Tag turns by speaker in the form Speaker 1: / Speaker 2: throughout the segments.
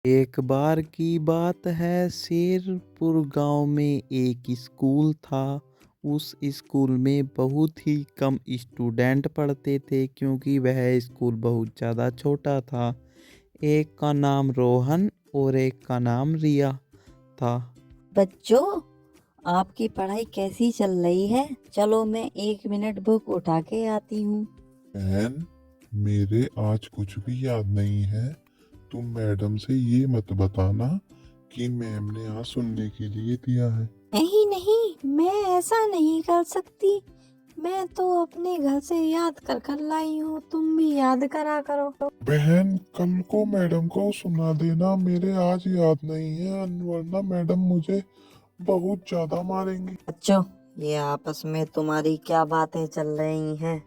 Speaker 1: एक बार की बात है, शेरपुर गांव में एक स्कूल था। उस स्कूल में बहुत ही कम स्टूडेंट पढ़ते थे क्योंकि वह स्कूल बहुत ज़्यादा छोटा था। एक का नाम रोहन और एक का नाम रिया था।
Speaker 2: बच्चों, आपकी पढ़ाई कैसी चल रही है? चलो मैं 1 मिनट बुक उठा के आती हूँ।
Speaker 3: बहन, मेरे आज कुछ भी याद नहीं है। तुम मैडम से ये मत बताना कि मैम ने आज सुनने के लिए दिया है।
Speaker 2: नहीं नहीं, मैं ऐसा नहीं कर सकती। मैं तो अपने घर से याद कर कर लाई हूँ, तुम भी याद करा करो।
Speaker 3: बहन, कल को मैडम को सुना देना, मेरे आज याद नहीं है, वरना मैडम मुझे बहुत ज्यादा मारेंगी।
Speaker 2: बच्चों, ये आपस में तुम्हारी क्या बातें चल रही हैं?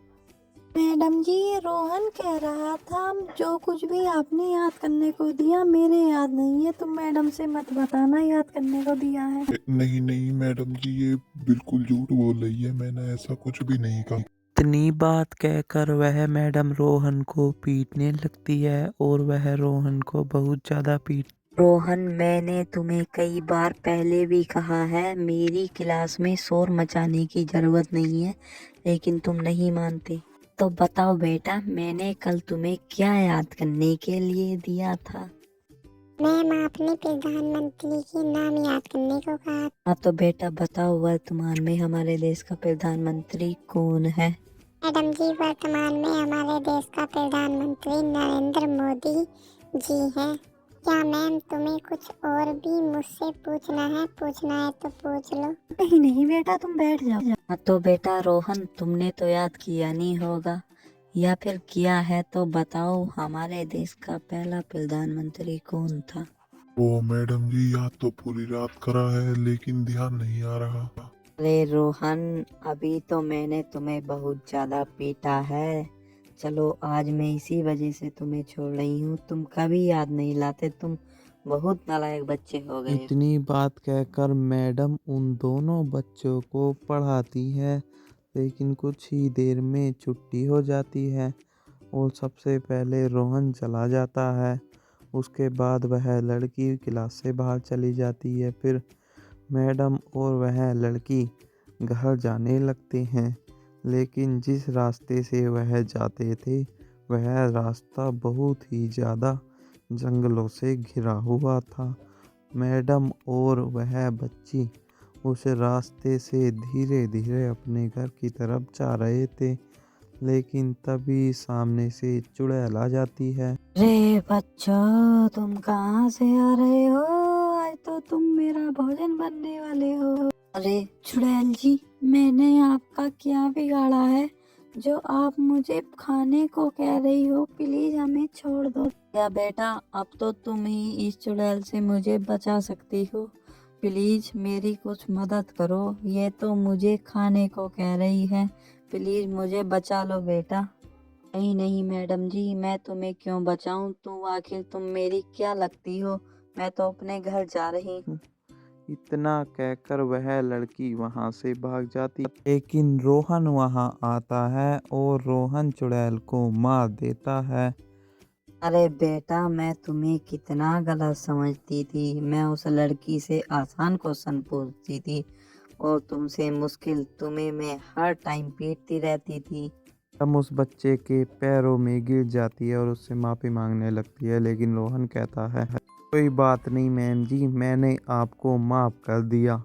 Speaker 2: मैडम जी, ये रोहन कह रहा था जो कुछ भी आपने याद करने को दिया मेरे याद नहीं है, तुम मैडम से मत बताना याद करने को दिया है।
Speaker 3: नहीं नहीं मैडम जी, ये बिल्कुल झूठ बोल रही है, मैंने ऐसा कुछ भी नहीं कहा।
Speaker 1: इतनी बात कहकर वह मैडम रोहन को पीटने लगती है और वह रोहन को बहुत ज़्यादा पीट।
Speaker 2: रोहन, मैंने तुम्हें कई बार पहले भी कहा है मेरी क्लास में शोर मचाने की जरूरत नहीं है, लेकिन तुम नहीं मानते। तो बताओ बेटा, मैंने कल तुम्हें क्या याद करने के लिए दिया था?
Speaker 4: मैम, आपने प्रधानमंत्री के नाम याद करने को कहा।
Speaker 2: हाँ तो बेटा बताओ, वर्तमान में हमारे देश का प्रधानमंत्री कौन है?
Speaker 4: मैडम जी, वर्तमान में हमारे देश का प्रधानमंत्री नरेंद्र मोदी जी हैं। क्या मैम, तुम्हें कुछ और भी मुझसे पूछना है? पूछना है तो पूछ लो।
Speaker 2: नहीं नहीं बेटा, तुम बैठ जाओ। हाँ तो बेटा रोहन, तुमने तो याद किया नहीं होगा, या फिर किया है तो बताओ, हमारे देश का पहला प्रधानमंत्री कौन था?
Speaker 3: वो मैडम जी, याद तो पूरी रात करा है लेकिन ध्यान नहीं आ रहा।
Speaker 2: अरे रोहन, अभी तो मैंने तुम्हें बहुत ज्यादा पीटा है। चलो आज मैं इसी वजह से तुम्हें छोड़ रही हूँ, तुम कभी याद नहीं लाते, तुम बहुत नालायक बच्चे हो गए।
Speaker 1: इतनी बात कहकर मैडम उन दोनों बच्चों को पढ़ाती है, लेकिन कुछ ही देर में छुट्टी हो जाती है और सबसे पहले रोहन चला जाता है। उसके बाद वह लड़की क्लास से बाहर चली जाती है। फिर मैडम और वह लड़की घर जाने लगते हैं, लेकिन जिस रास्ते से वह जाते थे वह रास्ता बहुत ही ज़्यादा जंगलों से घिरा हुआ था। मैडम और वह बच्ची उस रास्ते से धीरे धीरे अपने घर की तरफ जा रहे थे, लेकिन तभी सामने से चुड़ैल आ जाती है।
Speaker 2: अरे बच्चों, तुम कहाँ से आ रहे हो? आज तो तुम मेरा भोजन बनने वाले हो। अरे चुड़ैल जी, मैंने आपका क्या बिगाड़ा है जो आप मुझे खाने को कह रही हो? प्लीज हमें छोड़ दो। या बेटा, अब तो तुम ही इस चुड़ैल से मुझे बचा सकती हो। प्लीज मेरी कुछ मदद करो, ये तो मुझे खाने को कह रही है। प्लीज मुझे बचा लो बेटा। नहीं नहीं मैडम जी, मैं तुम्हें क्यों बचाऊं? तुम आखिर तुम मेरी क्या लगती हो? मैं तो अपने घर जा रही हूँ।
Speaker 1: इतना कहकर वह लड़की वहां से भाग जाती, लेकिन रोहन वहां आता है और रोहन चुड़ैल को मार देता है।
Speaker 2: अरे बेटा, मैं तुम्हें कितना गलत समझती थी। मैं उस लड़की से आसान क्वेश्चन पूछती थी और तुमसे मुश्किल, तुम्हें मैं हर टाइम पीटती रहती थी।
Speaker 1: तब उस बच्चे के पैरों में गिर जाती है और उससे माफ़ी मांगने लगती है, लेकिन रोहन कहता है, कोई बात नहीं मैम जी, मैंने आपको माफ़ कर दिया।